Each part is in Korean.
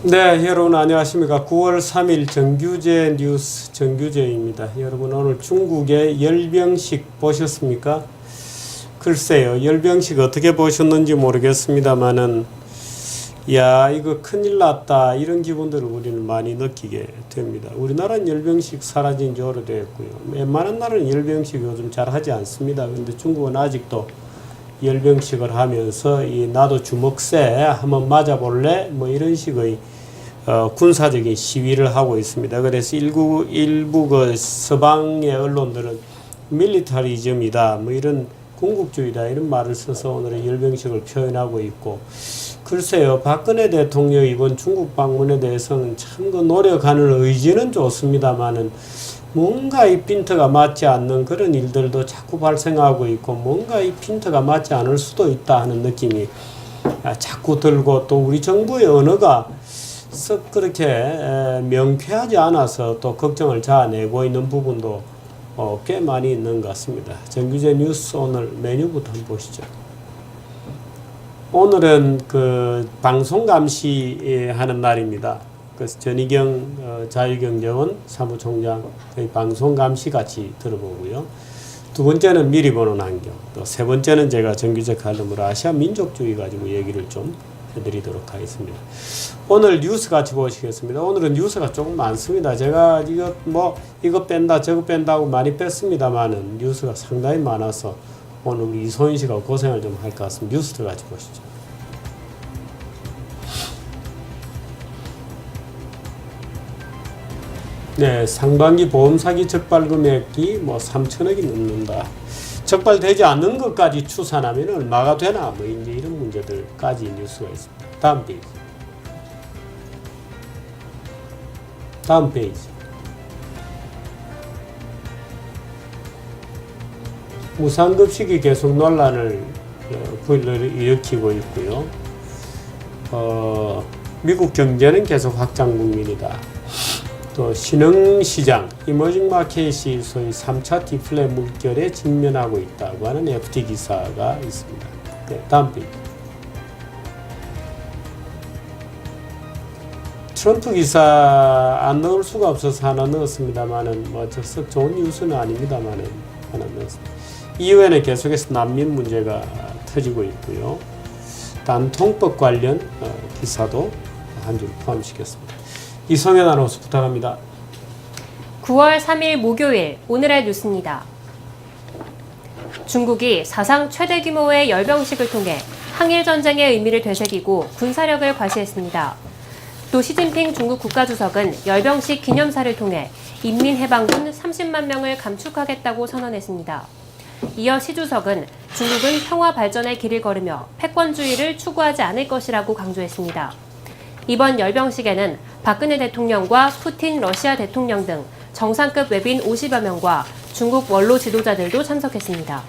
네, 여러분 안녕하십니까. 9월 3일 정규제 뉴스 정규제입니다. 여러분 오늘 중국의 열병식 보셨습니까? 글쎄요, 열병식 어떻게 보셨는지 모르겠습니다만은 야, 이거 큰일 났다, 이런 기분들을 우리는 많이 느끼게 됩니다. 우리나라는 열병식 사라진 지 오래됐고요. 웬만한 나라는 열병식 요즘 잘 하지 않습니다. 근데 중국은 아직도 열병식을 하면서 나도 주먹세 한번 맞아볼래? 뭐 이런 식의 군사적인 시위를 하고 있습니다. 그래서 일부 그 서방의 언론들은 밀리터리즘이다, 뭐 이런 군국주의다, 이런 말을 써서 오늘의 열병식을 표현하고 있고, 글쎄요, 박근혜 대통령 이번 중국 방문에 대해서는 참 그 노력하는 의지는 좋습니다만은 뭔가 이 핀트가 맞지 않는 그런 일들도 자꾸 발생하고 있고, 뭔가 이 핀트가 맞지 않을 수도 있다 하는 느낌이 자꾸 들고, 또 우리 정부의 언어가 썩 그렇게 명쾌하지 않아서 또 걱정을 자아내고 있는 부분도 꽤 많이 있는 것 같습니다. 정규제 뉴스 오늘 메뉴부터 한번 보시죠. 오늘은 그 방송 감시하는 날입니다. 그래서 전희경 자유경제원 사무총장의 방송 감시 같이 들어보고요. 두 번째는 미리 보는 환경, 또 세 번째는 제가 정규제 칼럼으로 아시아 민족주의 가지고 얘기를 좀 해드리도록 하겠습니다. 오늘 뉴스 같이 보시겠습니다. 오늘은 뉴스가 조금 많습니다. 제가 이거 뺀다 저거 뺀다고 많이 뺐습니다만은 뉴스가 상당히 많아서 오늘 우리 이소연 씨가 고생을 좀 할 것 같습니다. 뉴스들 같이 보시죠. 네, 상반기 보험사기 적발 금액이 3천억이 넘는다. 적발되지 않는 것까지 추산하면 얼마가 되나, 뭐 이제 이런 문제들까지 뉴스가 있습니다. 다음 페이지. 무상급식이 계속 논란을 일으키고 있고요. 미국 경제는 계속 확장 국면이다. 또 신흥시장, 이머징 마켓이 소위 3차 디플레 물결에 직면하고 있다고 하는 FT 기사가 있습니다. 네, 다음 페이지. 트럼프 기사 안 넣을 수가 없어서 하나 넣었습니다만은 적석 좋은 뉴스는 아닙니다만은 하나 넣었습니다. 이후에는 계속해서 난민 문제가 터지고 있고요. 단통법 관련 기사도 한 줄 포함시켰습니다. 이성현 아나운서 부탁합니다. 9월 3일 목요일 오늘의 뉴스입니다. 중국이 사상 최대 규모의 열병식을 통해 항일전쟁의 의미를 되새기고 군사력을 과시했습니다. 또 시진핑 중국 국가주석은 열병식 기념사를 통해 인민해방군 30만 명을 감축하겠다고 선언했습니다. 이어 시 주석은 중국은 평화 발전의 길을 걸으며 패권주의를 추구하지 않을 것이라고 강조했습니다. 이번 열병식에는 박근혜 대통령과 푸틴 러시아 대통령 등 정상급 외빈 50여 명과 중국 원로 지도자들도 참석했습니다.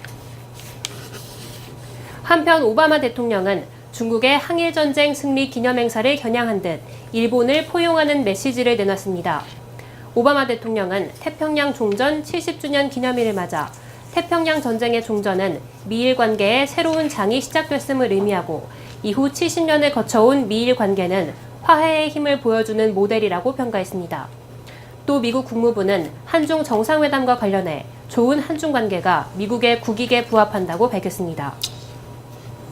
한편 오바마 대통령은 중국의 항일전쟁 승리 기념행사를 겨냥한 듯 일본을 포용하는 메시지를 내놨습니다. 오바마 대통령은 태평양 종전 70주년 기념일을 맞아 태평양 전쟁의 종전은 미일 관계의 새로운 장이 시작됐음을 의미하고 이후 70년을 거쳐온 미일 관계는 화해의 힘을 보여주는 모델이라고 평가했습니다. 또 미국 국무부는 한중 정상회담과 관련해 좋은 한중 관계가 미국의 국익에 부합한다고 밝혔습니다.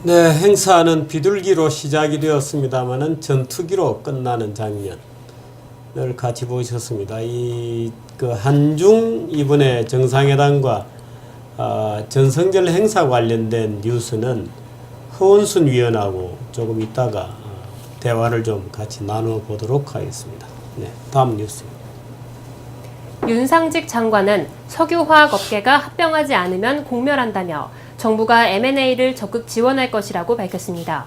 네, 행사는 비둘기로 시작이 되었습니다만은 전투기로 끝나는 장면을 같이 보셨습니다. 한중 이번에 정상회담과 전성절 행사 관련된 뉴스는 허원순 위원하고 조금 이따가 대화를 좀 같이 나눠보도록 하겠습니다. 네, 다음 뉴스입니다. 윤상직 장관은 석유화학업계가 합병하지 않으면 공멸한다며 정부가 M&A를 적극 지원할 것이라고 밝혔습니다.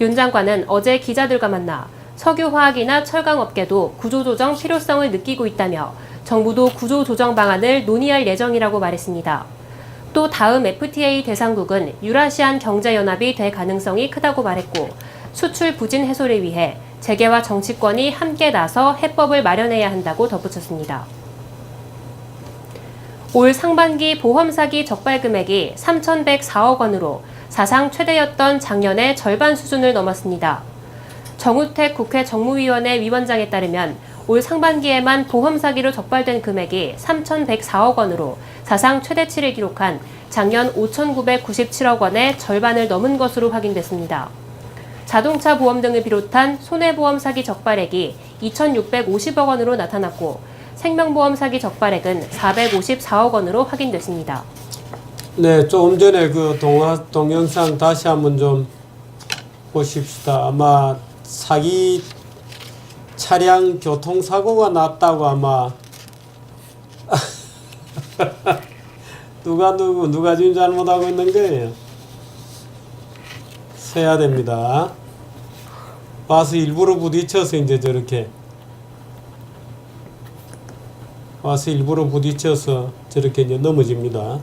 윤 장관은 어제 기자들과 만나 석유화학이나 철강업계도 구조조정 필요성을 느끼고 있다며 정부도 구조조정 방안을 논의할 예정이라고 말했습니다. 또 다음 FTA 대상국은 유라시안 경제연합이 될 가능성이 크다고 말했고, 수출 부진 해소를 위해 재계와 정치권이 함께 나서 해법을 마련해야 한다고 덧붙였습니다. 올 상반기 보험 사기 적발 금액이 3,104억 원으로 사상 최대였던 작년의 절반 수준을 넘었습니다. 정우택 국회 정무위원회 위원장에 따르면 올 상반기에만 보험 사기로 적발된 금액이 3,104억 원으로 사상 최대치를 기록한 작년 5,997억 원의 절반을 넘은 것으로 확인됐습니다. 자동차 보험 등을 비롯한 손해보험 사기 적발액이 2,650억 원으로 나타났고 생명보험 사기 적발액은 454억 원으로 확인됐습니다. 네, 조금 전에 그 동영상 다시 한번 좀 보십시다. 아마 사기 차량 교통사고가 났다고 아마 누가 지금 잘못하고 있는 거예요. 세야 됩니다. 와서 일부러 부딪혀서 이제 저렇게 이제 넘어집니다.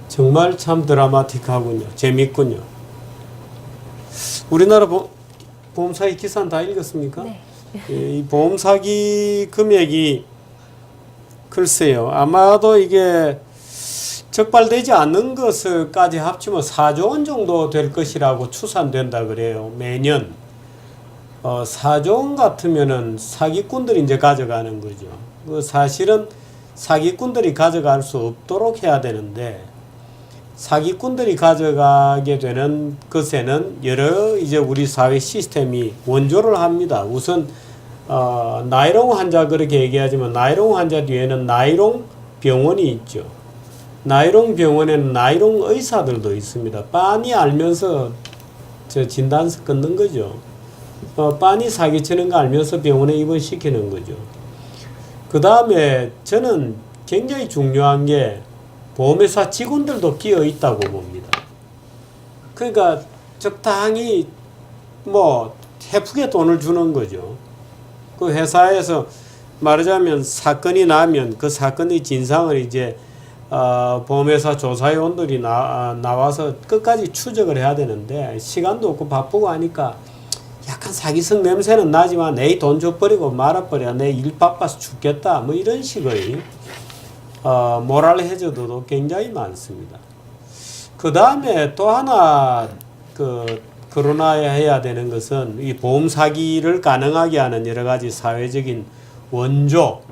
정말 참 드라마틱하군요. 재밌군요. 우리나라 보험사기 기사는 다 읽었습니까? 네. 이 보험사기 금액이 글쎄요. 아마도 이게 적발되지 않는 것을까지 합치면 4조 원 정도 될 것이라고 추산된다 그래요. 매년. 4조 원 같으면은 사기꾼들이 이제 가져가는 거죠. 사실은 사기꾼들이 가져갈 수 없도록 해야 되는데 사기꾼들이 가져가게 되는 것에는 여러 이제 우리 사회 시스템이 원조를 합니다. 우선 나이롱 환자 그렇게 얘기하지만 나이롱 환자 뒤에는 나이롱 병원이 있죠. 나이롱 병원에는 나이롱 의사들도 있습니다. 빤히 알면서 진단서 끊는 거죠. 빤히 사기치는 거 알면서 병원에 입원시키는 거죠. 그 다음에 저는 굉장히 중요한 게 보험회사 직원들도 끼어 있다고 봅니다. 그러니까 적당히 해프게 돈을 주는 거죠. 그 회사에서 말하자면 사건이 나면 그 사건의 진상을 이제 보험회사 조사위원들이 나와서 끝까지 추적을 해야 되는데 시간도 없고 바쁘고 하니까 약간 사기성 냄새는 나지만 내 돈 줘버리고 말아버려 내 일 바빠서 죽겠다 뭐 이런 식의 모랄 해저드도 굉장히 많습니다. 그 다음에 또 하나 거론해야 해야 되는 것은 이 보험 사기를 가능하게 하는 여러 가지 사회적인 원조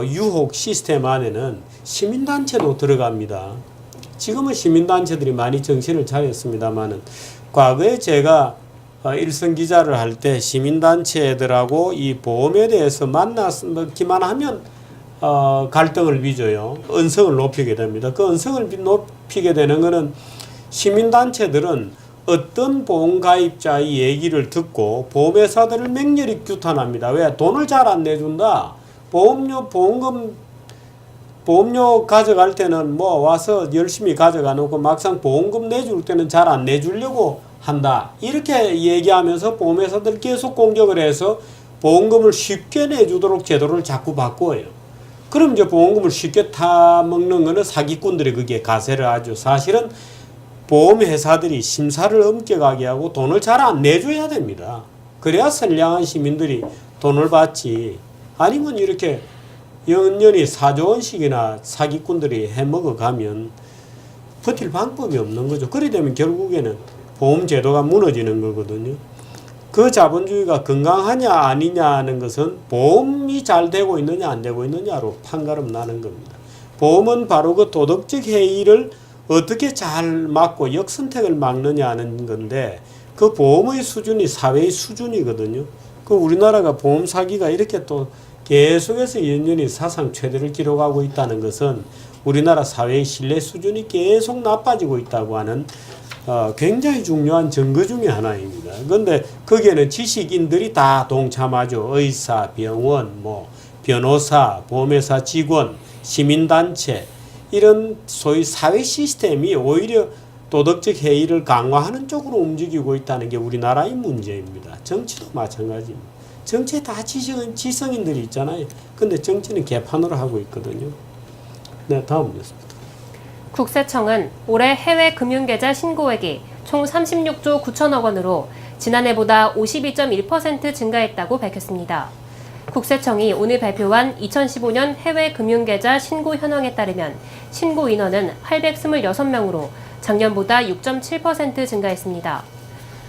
유혹 시스템 안에는 시민단체도 들어갑니다. 지금은 시민단체들이 많이 정신을 차렸습니다만은 과거에 제가 일선 기자를 할 때 시민단체들하고 이 보험에 대해서 만나기만 하면 갈등을 빚어요. 언성을 높이게 됩니다. 그 언성을 높이게 되는 것은 시민단체들은 어떤 보험가입자의 얘기를 듣고 보험회사들을 맹렬히 규탄합니다. 왜? 돈을 잘 안 내준다. 보험료 가져갈 때는 와서 열심히 가져가 놓고 막상 보험금 내줄 때는 잘 안 내주려고 한다. 이렇게 얘기하면서 보험회사들 계속 공격을 해서 보험금을 쉽게 내주도록 제도를 자꾸 바꿔요. 그럼 이제 보험금을 쉽게 타먹는 거는 사기꾼들이 그게 가세를 하죠. 사실은 보험회사들이 심사를 엄격하게 하고 돈을 잘 안 내줘야 됩니다. 그래야 선량한 시민들이 돈을 받지. 아니면 이렇게 연년이 4조 원씩이나 사기꾼들이 해먹어 가면 버틸 방법이 없는 거죠. 그래 되면 결국에는 보험제도가 무너지는 거거든요. 그 자본주의가 건강하냐 아니냐 하는 것은 보험이 잘 되고 있느냐 안 되고 있느냐로 판가름 나는 겁니다. 보험은 바로 그 도덕적 해이를 어떻게 잘 막고 역선택을 막느냐 하는 건데 그 보험의 수준이 사회의 수준이거든요. 그 우리나라가 보험 사기가 이렇게 또 계속해서 연년이 사상 최대를 기록하고 있다는 것은 우리나라 사회의 신뢰 수준이 계속 나빠지고 있다고 하는 굉장히 중요한 증거 중에 하나입니다. 그런데 거기에는 지식인들이 다 동참하죠. 의사, 병원, 변호사, 보험회사 직원, 시민단체 이런 소위 사회 시스템이 오히려 도덕적 해이를 강화하는 쪽으로 움직이고 있다는 게 우리나라의 문제입니다. 정치도 마찬가지입니다. 정치에 다 지성인들이 있잖아요. 근데 정치는 개판으로 하고 있거든요. 네, 다음 뉴스입니다. 국세청은 올해 해외 금융계좌 신고액이 총 36조 9천억 원으로 지난해보다 52.1% 증가했다고 밝혔습니다. 국세청이 오늘 발표한 2015년 해외 금융계좌 신고 현황에 따르면 신고 인원은 826명으로 작년보다 6.7% 증가했습니다.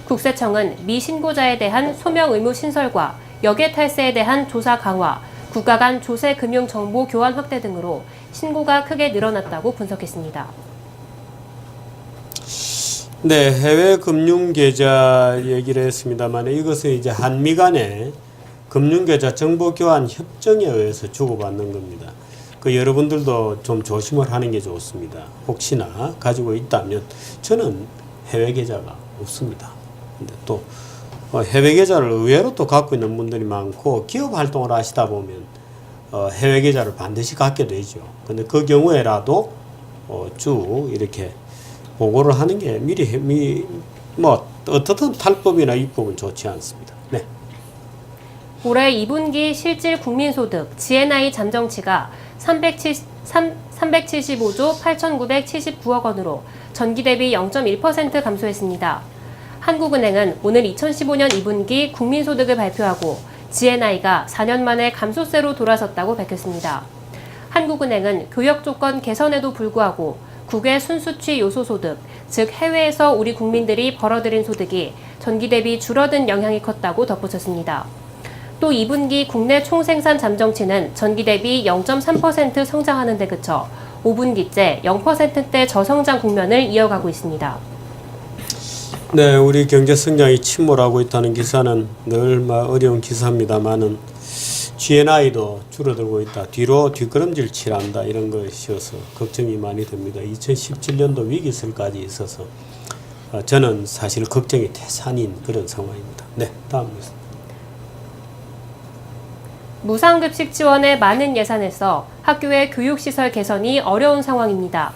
국세청은 미신고자에 대한 소명 의무 신설과 역외 탈세에 대한 조사 강화, 국가 간 조세 금융 정보 교환 확대 등으로 신고가 크게 늘어났다고 분석했습니다. 네, 해외 금융 계좌 얘기를 했습니다만 이것은 이제 한미 간의 금융 계좌 정보 교환 협정에 의해서 주고받는 겁니다. 그 여러분들도 좀 조심을 하는 게 좋습니다. 혹시나 가지고 있다면 저는 해외 계좌가 없습니다. 근데 또 해외 계좌를 의외로 또 갖고 있는 분들이 많고 기업 활동을 하시다 보면 해외 계좌를 반드시 갖게 되죠. 근데 그 경우에라도 쭉 이렇게 보고를 하는 게 미리 뭐 어떻든 탈법이나 입법은 좋지 않습니다. 네. 올해 2분기 실질 국민소득 GNI 잠정치가 375조 8,979억 원으로 전기 대비 0.1% 감소했습니다. 한국은행은 오늘 2015년 2분기 국민소득을 발표하고 GNI가 4년 만에 감소세로 돌아섰다고 밝혔습니다. 한국은행은 교역 조건 개선에도 불구하고 국외 순수취 요소 소득, 즉 해외에서 우리 국민들이 벌어들인 소득이 전기 대비 줄어든 영향이 컸다고 덧붙였습니다. 또 2분기 국내 총생산 잠정치는 전기 대비 0.3% 성장하는 데 그쳐 5분기째 0%대 저성장 국면을 이어가고 있습니다. 네, 우리 경제 성장이 침몰하고 있다는 기사는 늘 어려운 기사입니다만은 GNI도 줄어들고 있다. 뒤로 뒷걸음질 칠한다. 이런 것이어서 걱정이 많이 됩니다. 2017년도 위기설까지 있어서 저는 사실 걱정이 태산인 그런 상황입니다. 네, 다음 뉴스. 무상급식 지원에 많은 예산을 써 학교의 교육시설 개선이 어려운 상황입니다.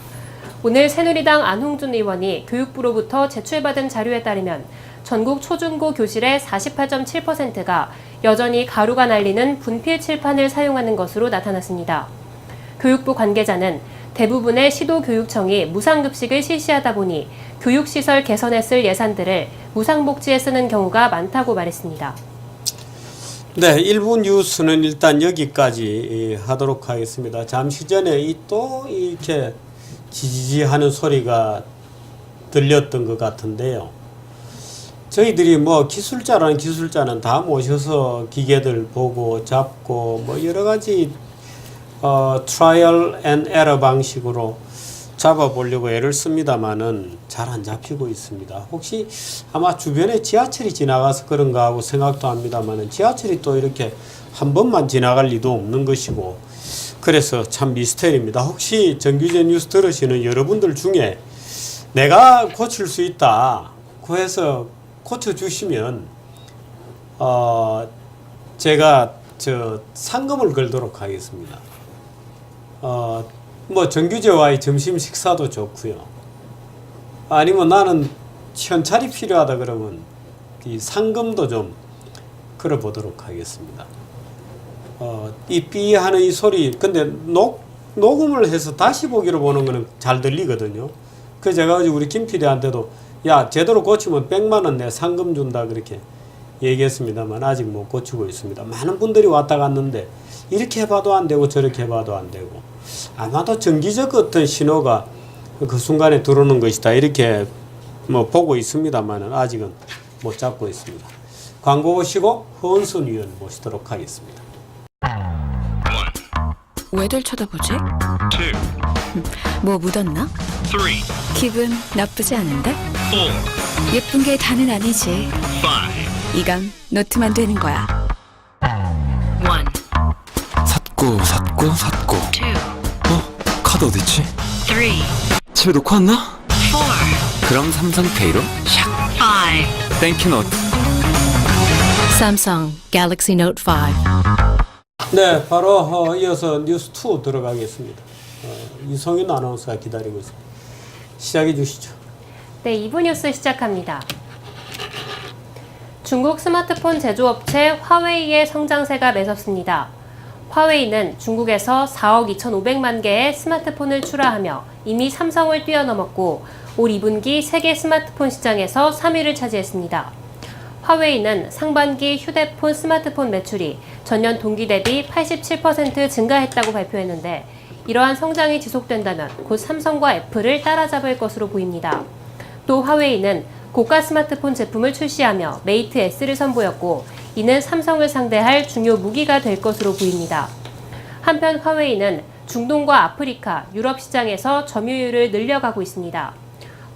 오늘 새누리당 안홍준 의원이 교육부로부터 제출받은 자료에 따르면 전국 초중고 교실의 48.7%가 여전히 가루가 날리는 분필 칠판을 사용하는 것으로 나타났습니다. 교육부 관계자는 대부분의 시도교육청이 무상급식을 실시하다 보니 교육시설 개선에 쓸 예산들을 무상복지에 쓰는 경우가 많다고 말했습니다. 네, 1부 뉴스는 일단 여기까지 하도록 하겠습니다. 잠시 전에 또 이렇게 지지지 하는 소리가 들렸던 것 같은데요. 저희들이 뭐 기술자는 다 모셔서 기계들 보고 잡고 뭐 여러 가지 트라이얼 앤 에러 방식으로 잡아보려고 애를 씁니다만은 잘 안 잡히고 있습니다. 혹시 아마 주변에 지하철이 지나가서 그런가 하고 생각도 합니다만은 지하철이 또 이렇게 한 번만 지나갈 리도 없는 것이고 그래서 참 미스터리입니다. 혹시 정규제 뉴스 들으시는 여러분들 중에 내가 고칠 수 있다 그래서 고쳐주시면 제가 상금을 걸도록 하겠습니다. 뭐 정규제와의 점심 식사도 좋고요. 아니면 나는 현찰이 필요하다 그러면 이 상금도 좀 걸어보도록 하겠습니다. 이 삐하는 이 소리 근데 녹음을 해서 다시 보기로 보는 거는 잘 들리거든요. 그래서 제가 어제 우리 김 PD한테도 야 제대로 고치면 100만 원 내 상금 준다 그렇게 얘기했습니다만 아직 못 고치고 있습니다. 많은 분들이 왔다 갔는데 이렇게 해봐도 안 되고 저렇게 해봐도 안 되고 아마도 정기적 어떤 신호가 그 순간에 들어오는 것이다 이렇게 뭐 보고 있습니다만 아직은 못 잡고 있습니다. 광고 보시고 허은순 위원 모시도록 하겠습니다. 왜들 쳐다보지? 2, 뭐 묻었나? 3, 기분 나쁘지 않은데? 4, 예쁜 게 다는 아니지. 5. 이건 노트만 되는 거야. 1, 샀고 2, 카드 어딨지? 3, 집에 놓고 왔나? 4, 그럼 삼성페이로 5. 땡큐 노트. Samsung Galaxy Note 5. 네, 바로 이어서 뉴스 2 들어가겠습니다. 이성윤 아나운서가 기다리고 있습니다. 시작해 주시죠. 네, 2부 뉴스 시작합니다. 중국 스마트폰 제조업체 화웨이의 성장세가 매섭습니다. 화웨이는 중국에서 4억 2,500만 개의 스마트폰을 출하하며 이미 삼성을 뛰어넘었고 올 2분기 세계 스마트폰 시장에서 3위를 차지했습니다. 화웨이는 상반기 휴대폰 스마트폰 매출이 전년 동기 대비 87% 증가했다고 발표했는데 이러한 성장이 지속된다면 곧 삼성과 애플을 따라잡을 것으로 보입니다. 또 화웨이는 고가 스마트폰 제품을 출시하며 메이트 S를 선보였고 이는 삼성을 상대할 중요 무기가 될 것으로 보입니다. 한편 화웨이는 중동과 아프리카, 유럽 시장에서 점유율을 늘려가고 있습니다.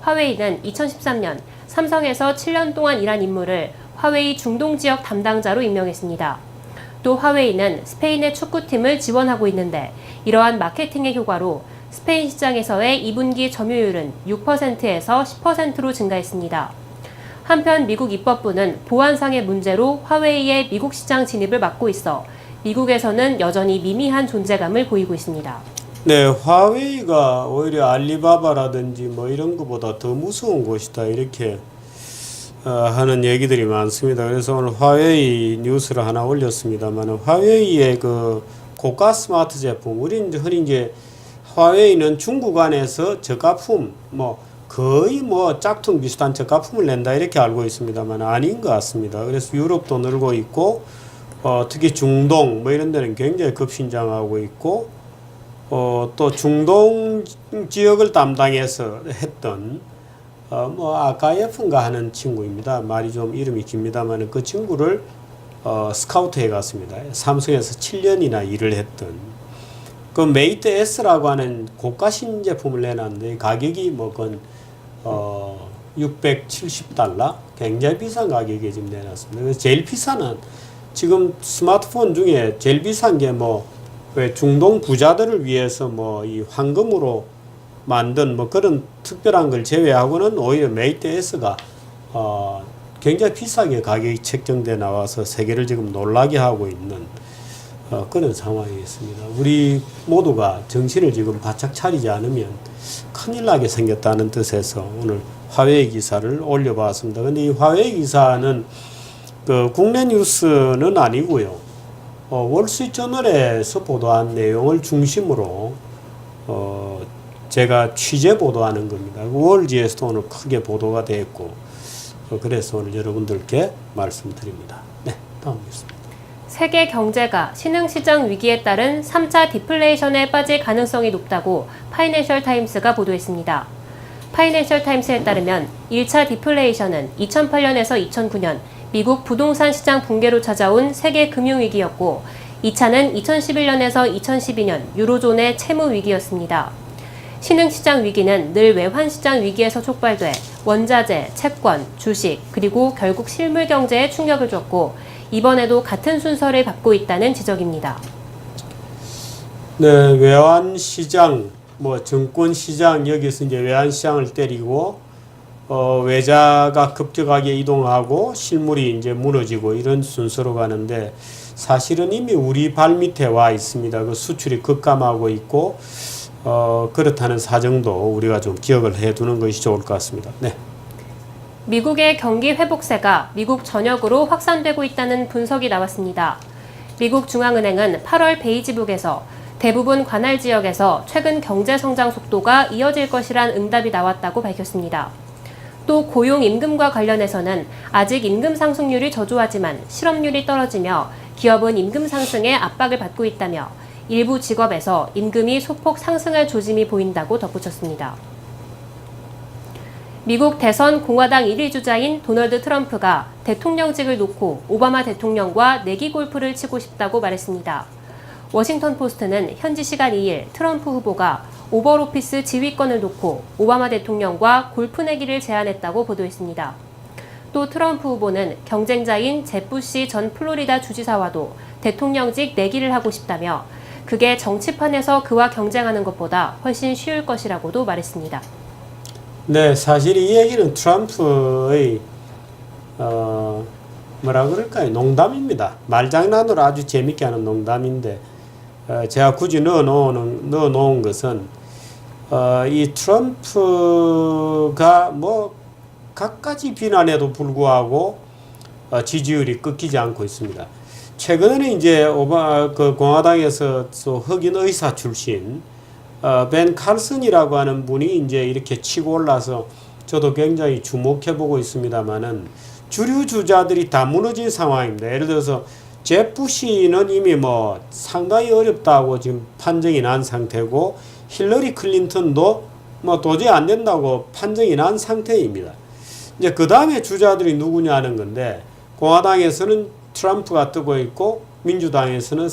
화웨이는 2013년 삼성에서 7년 동안 일한 인물을 화웨이 중동 지역 담당자로 임명했습니다. 또 화웨이는 스페인의 축구팀을 지원하고 있는데 이러한 마케팅의 효과로 스페인 시장에서의 2분기 점유율은 6%에서 10%로 증가했습니다. 한편 미국 입법부는 보안상의 문제로 화웨이의 미국 시장 진입을 막고 있어 미국에서는 여전히 미미한 존재감을 보이고 있습니다. 네, 화웨이가 오히려 알리바바라든지 뭐 이런 것보다 더 무서운 곳이다 이렇게 하는 얘기들이 많습니다. 그래서 오늘 화웨이 뉴스를 하나 올렸습니다만 화웨이의 그 고가 스마트 제품, 우리 이제 흔히 이제 화웨이는 중국 안에서 저가품 뭐 거의 뭐 짝퉁 비슷한 저가품을 낸다 이렇게 알고 있습니다만 아닌 것 같습니다. 그래서 유럽도 늘고 있고 특히 중동 뭐 이런 데는 굉장히 급신장하고 있고 또 중동 지역을 담당해서 했던 뭐 아카예프인가 하는 친구입니다. 말이 좀 이름이 깁니다만 그 친구를 스카우트해 갔습니다. 삼성에서 7년이나 일을 했던 그 메이트 S라고 하는 고가 신제품을 내놨는데 가격이 뭐 건 $670 굉장히 비싼 가격에 지금 내놨습니다. 그래서 제일 비싼은 지금 스마트폰 중에 제일 비싼 게 뭐 왜 중동 부자들을 위해서 뭐 이 황금으로 만든 뭐 그런 특별한 걸 제외하고는 오히려 메이트 S가 굉장히 비싸게 가격이 책정돼 나와서 세계를 지금 놀라게 하고 있는 그런 상황이 있습니다. 우리 모두가 정신을 지금 바짝 차리지 않으면 큰일 나게 생겼다는 뜻에서 오늘 화웨이 기사를 올려봤습니다. 근데 이 화웨이 기사는 그 국내 뉴스는 아니고요. 월스트리트저널에서 보도한 내용을 중심으로 제가 취재 보도하는 겁니다. 월지에서도 오늘 크게 보도가 됐고 그래서 오늘 여러분들께 말씀드립니다. 네, 다음 뉴스입니다. 세계 경제가 신흥시장 위기에 따른 3차 디플레이션에 빠질 가능성이 높다고 파이낸셜 타임스가 보도했습니다. 파이낸셜 타임스에 따르면 1차 디플레이션은 2008년에서 2009년 미국 부동산 시장 붕괴로 찾아온 세계 금융위기였고 2차는 2011년에서 2012년 유로존의 채무 위기였습니다. 신흥시장 위기는 늘 외환시장 위기에서 촉발돼 원자재, 채권, 주식, 그리고 결국 실물 경제에 충격을 줬고 이번에도 같은 순서를 밟고 있다는 지적입니다. 네, 외환시장, 뭐 증권시장 여기서 이제 외환시장을 때리고 외자가 급격하게 이동하고 실물이 이제 무너지고 이런 순서로 가는데 사실은 이미 우리 발 밑에 와 있습니다. 그 수출이 급감하고 있고 그렇다는 사정도 우리가 좀 기억을 해두는 것이 좋을 것 같습니다. 네. 미국의 경기 회복세가 미국 전역으로 확산되고 있다는 분석이 나왔습니다. 미국 중앙은행은 8월 베이지북에서 대부분 관할 지역에서 최근 경제 성장 속도가 이어질 것이란 응답이 나왔다고 밝혔습니다. 또 고용 임금과 관련해서는 아직 임금 상승률이 저조하지만 실업률이 떨어지며 기업은 임금 상승에 압박을 받고 있다며 일부 직업에서 임금이 소폭 상승할 조짐이 보인다고 덧붙였습니다. 미국 대선 공화당 1위 주자인 도널드 트럼프가 대통령직을 놓고 오바마 대통령과 내기 골프를 치고 싶다고 말했습니다. 워싱턴 포스트는 현지 시간 2일 트럼프 후보가 오벌 오피스 지휘권을 놓고 오바마 대통령과 골프 내기를 제안했다고 보도했습니다. 또 트럼프 후보는 경쟁자인 제부시 전 플로리다 주지사와도 대통령직 내기를 하고 싶다며 그게 정치판에서 그와 경쟁하는 것보다 훨씬 쉬울 것이라고도 말했습니다. 네, 사실 이 얘기는 트럼프의 뭐라 그럴까요? 농담입니다. 말장난으로 아주 재밌게 하는 농담인데 제가 굳이 넣어놓은 것은 이 트럼프가 뭐 갖가지 비난에도 불구하고 지지율이 꺾이지 않고 있습니다. 최근에는 이제 그 공화당에서 흑인 의사 출신 벤 칼슨이라고 하는 분이 이제 이렇게 치고 올라서 저도 굉장히 주목해 보고 있습니다만은 주류 주자들이 다 무너진 상황입니다. 예를 들어서 제부시는 이미 뭐 상당히 어렵다고 지금 판정이 난 상태고 힐러리 클린턴도 뭐 도저히 안 된다고 판정이 난 상태입니다. 이제 그 다음에 주자들이 누구냐 하는 건데, 공화당에서는 트럼프가 뜨고 있고 민주당에서는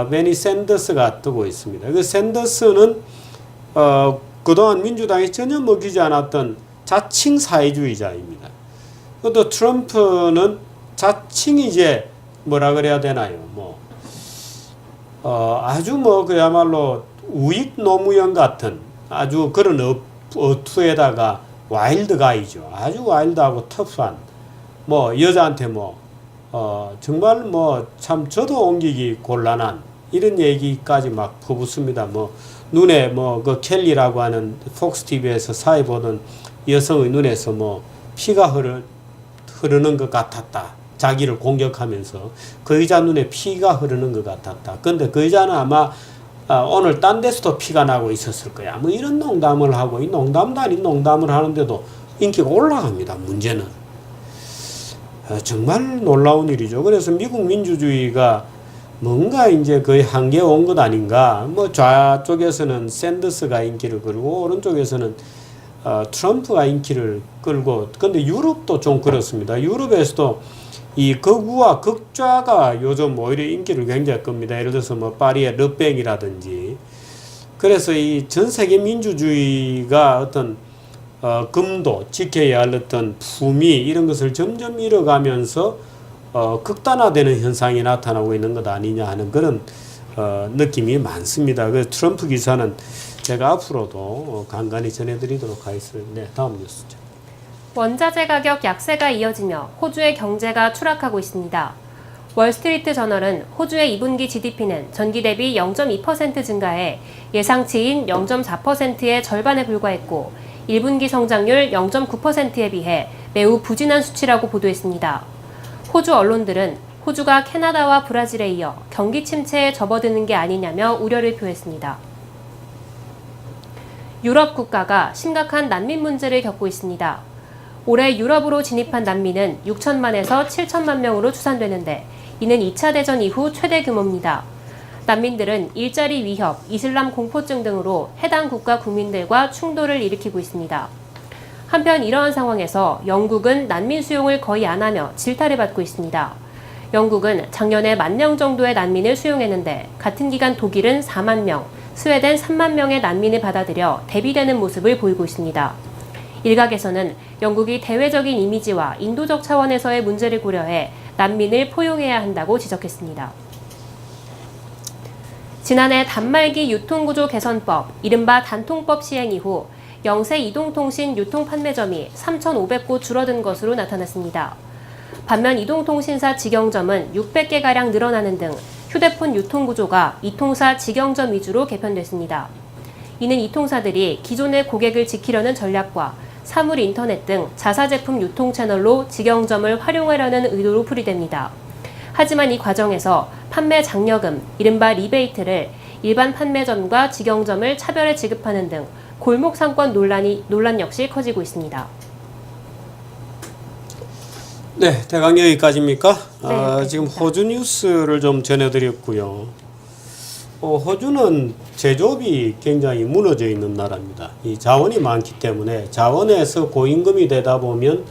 베니 샌더스가 뜨고 있습니다. 그 샌더스는 그동안 민주당이 전혀 먹히지 않았던 자칭 사회주의자입니다. 또 트럼프는 자칭 이제 뭐라 그래야 되나요? 아주 그야말로 우익 노무현 같은 아주 그런 어투에다가 와일드 가이죠. 아주 와일드하고 터프한 여자한테 정말 참 저도 옮기기 곤란한 이런 얘기까지 막 퍼붓습니다. 눈에 그 켈리라고 하는 폭스 TV에서 사회 보던 여성의 눈에서 피가 흐르는 것 같았다. 자기를 공격하면서 그 여자 눈에 피가 흐르는 것 같았다. 근데 그 여자는 아마 오늘 딴 데서도 피가 나고 있었을 거야. 이런 농담을 하고, 이 농담도 아닌 농담을 하는데도 인기가 올라갑니다. 문제는. 정말 놀라운 일이죠. 그래서 미국 민주주의가 뭔가 이제 거의 한계에 온 것 아닌가. 좌쪽에서는 샌더스가 인기를 끌고, 오른쪽에서는 트럼프가 인기를 끌고, 근데 유럽도 좀 그렇습니다. 유럽에서도 이 극우와 극좌가 요즘 오히려 인기를 굉장히 끕니다. 예를 들어서 파리의 르팽이라든지. 그래서 이 전 세계 민주주의가 어떤 금도 지켜야 할 어떤 품위 이런 것을 점점 잃어가면서 극단화되는 현상이 나타나고 있는 것 아니냐 하는 그런 느낌이 많습니다. 그래서 트럼프 기사는 제가 앞으로도 간간히 전해드리도록 하겠습니다. 네, 다음 뉴스죠. 원자재 가격 약세가 이어지며 호주의 경제가 추락하고 있습니다. 월스트리트 저널은 호주의 2분기 GDP는 전기 대비 0.2% 증가해 예상치인 0.4%의 절반에 불과했고 1분기 성장률 0.9%에 비해 매우 부진한 수치라고 보도했습니다. 호주 언론들은 호주가 캐나다와 브라질에 이어 경기 침체에 접어드는 게 아니냐며 우려를 표했습니다. 유럽 국가가 심각한 난민 문제를 겪고 있습니다. 올해 유럽으로 진입한 난민은 6천만에서 7천만 명으로 추산되는데 이는 2차 대전 이후 최대 규모입니다. 난민들은 일자리 위협, 이슬람 공포증 등으로 해당 국가 국민들과 충돌을 일으키고 있습니다. 한편 이러한 상황에서 영국은 난민 수용을 거의 안 하며 질타를 받고 있습니다. 영국은 작년에 1만 명 정도의 난민을 수용했는데 같은 기간 독일은 4만 명, 스웨덴 3만 명의 난민을 받아들여 대비되는 모습을 보이고 있습니다. 일각에서는 영국이 대외적인 이미지와 인도적 차원에서의 문제를 고려해 난민을 포용해야 한다고 지적했습니다. 지난해 단말기 유통구조 개선법, 이른바 단통법 시행 이후 영세 이동통신 유통판매점이 3,500곳 줄어든 것으로 나타났습니다. 반면 이동통신사 직영점은 600개가량 늘어나는 등 휴대폰 유통구조가 이통사 직영점 위주로 개편됐습니다. 이는 이통사들이 기존의 고객을 지키려는 전략과 사물 인터넷 등 자사제품 유통 채널로 직영점을 활용하려는 의도로 풀이됩니다. 하지만 이 과정에서 판매 장려금, 이른바 리베이트를 일반 판매점과 직영점을 차별해 지급하는 등 골목 상권 논란 역시 커지고 있습니다. 네, 대강 여기까지입니까? 네, 지금 호주 뉴스를 좀 전해드렸고요. 호주는 제조업이 굉장히 무너져 있는 나라입니다. 이 자원이 많기 때문에 자원에서 고임금이 되다 보면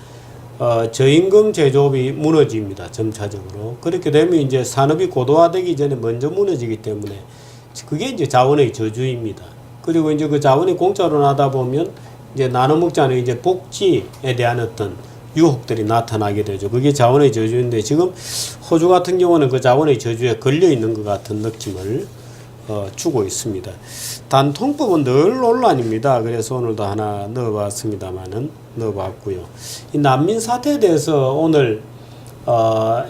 저임금 제조업이 무너집니다. 점차적으로. 그렇게 되면 이제 산업이 고도화되기 전에 먼저 무너지기 때문에 그게 이제 자원의 저주입니다. 그리고 이제 그 자원이 공짜로 나다 보면 이제 나눠 먹지 않은 이제 복지에 대한 어떤 유혹들이 나타나게 되죠. 그게 자원의 저주인데 지금 호주 같은 경우는 그 자원의 저주에 걸려 있는 것 같은 느낌을 주고 있습니다. 단통법은 늘 논란입니다. 그래서 오늘도 하나 넣어봤고요. 이 난민 사태에 대해서 오늘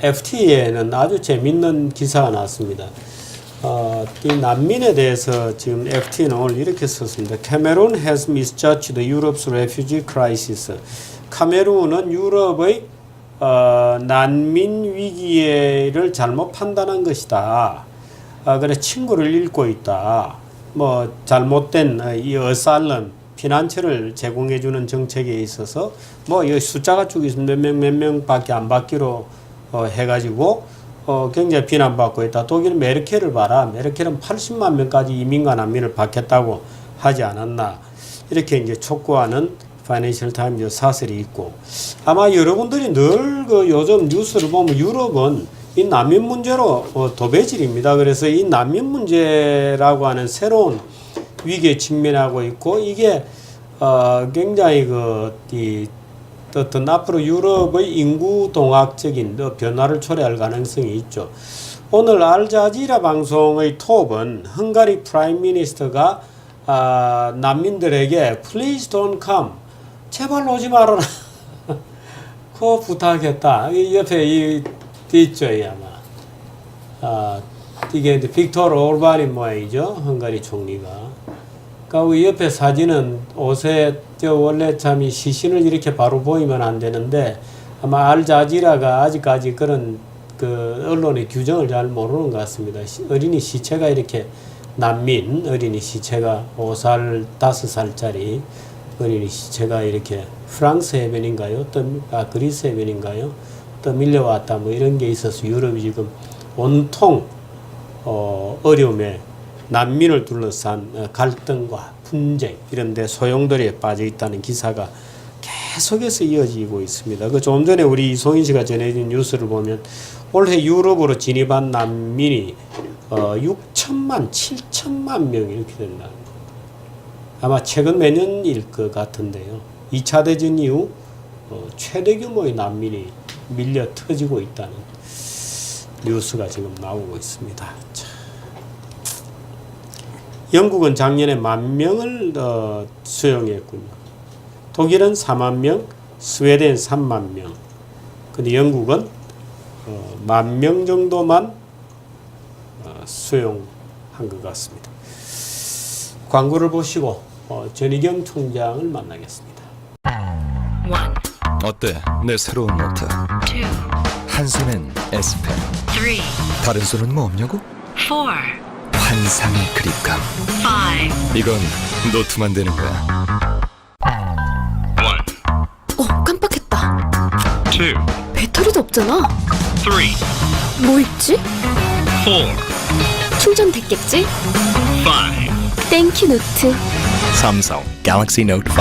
FT에는 아주 재밌는 기사가 나왔습니다. 이 난민에 대해서 지금 FT는 오늘 이렇게 썼습니다. Cameroon has misjudged Europe's refugee crisis. 카메룬은 유럽의 난민 위기를 잘못 판단한 것이다. 그래 친구를 잃고 있다. 잘못된 이 어살럼 피난처를 제공해주는 정책에 있어서 이 숫자가 쭉 있으면 몇 명밖에 안 받기로 해가지고 굉장히 비난받고 있다. 독일 메르켈을 봐라. 메르켈은 80만 명까지 이민과 난민을 받겠다고 하지 않았나. 이렇게 이제 촉구하는 파이낸셜 타임즈 사설이 있고 아마 여러분들이 늘 그 요즘 뉴스를 보면 유럽은 이 난민 문제로 도배질입니다. 그래서 이 난민 문제라고 하는 새로운 위기에 직면하고 있고 이게 굉장히 이 어떤 앞으로 유럽의 인구 동학적인 변화를 초래할 가능성이 있죠. 오늘 알자지라 방송의 톱은 헝가리 프라임 미니스터가 난민들에게 Please don't come. 제발 오지 말아라. 그거 부탁했다. 이 옆에 있죠, 아마. 이게 이제 빅토르 오르바니 모양이죠. 헝가리 총리가. 그러니까 이 옆에 사진은 옷에 원래 참 이 시신을 이렇게 바로 보이면 안 되는데 아마 알자지라가 아직까지 그런 그 언론의 규정을 잘 모르는 것 같습니다. 어린이 시체가 이렇게 난민 어린이 시체가 5살, 5살짜리 어린이 시체가 이렇게 프랑스 해변인가요? 또 그리스 해변인가요? 또 밀려왔다 뭐 이런 게 있어서 유럽이 지금 온통 어려움에 난민을 둘러싼 갈등과 분쟁 이런 데 소용돌이에 빠져 있다는 기사가 계속해서 이어지고 있습니다. 그 조금 전에 우리 이송인 씨가 전해진 뉴스를 보면 올해 유럽으로 진입한 난민이 6천만, 7천만 명 이렇게 된다. 아마 최근 몇 년일 것 같은데요. 2차 대전 이후 최대 규모의 난민이 밀려 터지고 있다는 뉴스가 지금 나오고 있습니다. 자. 영국은 작년에 10,000명을 수용했군요. 독일은 40,000명, 스웨덴 30,000명. 근데 영국은 10,000명 정도만 수용한 것 같습니다. 광고를 보시고 전희경 총장을 만나겠습니다. 1, 어때? 내 새로운 노트. 2, 한 손엔 S펜, 3, 다른 손은 뭐 없냐고? 4, 환상의 그립감. 5. 이건 노트만 되는 거야. 1, 깜빡했다. 2, 배터리도 없잖아. 3, 뭐 있지? 4, 충전됐겠지? 5. 땡큐 노트. 삼성 Galaxy Note 5